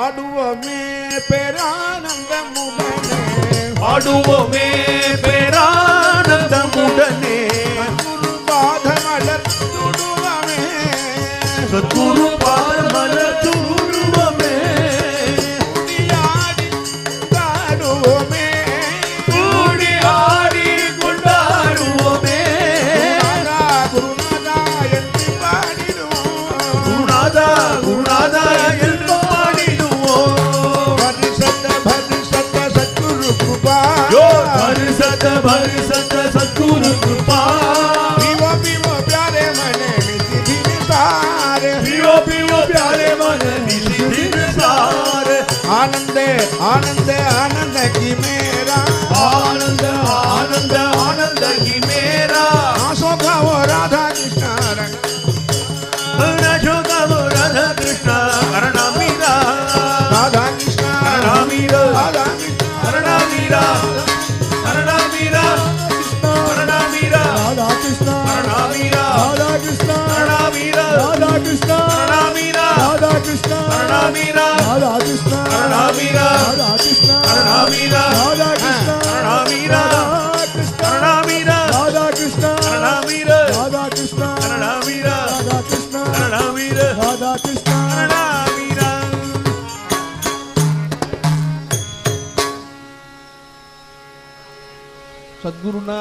ஆடுவோமே பேரானந்தமுடனே ஆடுவோமே பேரானந்தமுடனே குரு பாதமலர் துடுவமே சத்குரு பாதமலர் துடுவமே குடியாடி தாடுவோமே கூடி ஆடி கொண்டாடுவோமே குருநாதா என்று பாடிடுவோம் குருநாதா குருநாதா என்று பாடிடுவோம் பரிசத்த சத்குரு கிருபா भरसत सद्गुरु कृपा पीवो पीवो प्यारे मने निधि निसार पियो पियो प्यारे मन निधि निसार आनंद आनंद आनंद की मेरा आनंद आनंद आनंद की मेरा आंसू का वो राधा कृष्ण राधा कृष्ण करुणा मीरा राधा कृष्ण करुणा मीरा राधा कृष्ण करुणा मीरा करुणा मीरा करुणा मीरा राधा कृष्ण करुणा मीरा राधा कृष्ण करुणा मीरा राधा कृष्ण करुणा मीरा राधा कृष्ण करुणा मीरा राधा कृष्ण करुणा मीरा राधा कृष्ण करुणा मीरा राधा कृष्ण करुणा मीरा राधा कृष्ण करुणा मीरा राधा कृष्ण करुणा मीरा राधा कृष्ण करुणा मीरा राधा कृष्ण करुणा मीरा राधा कृष्ण करुणा मीरा सद्गुरुना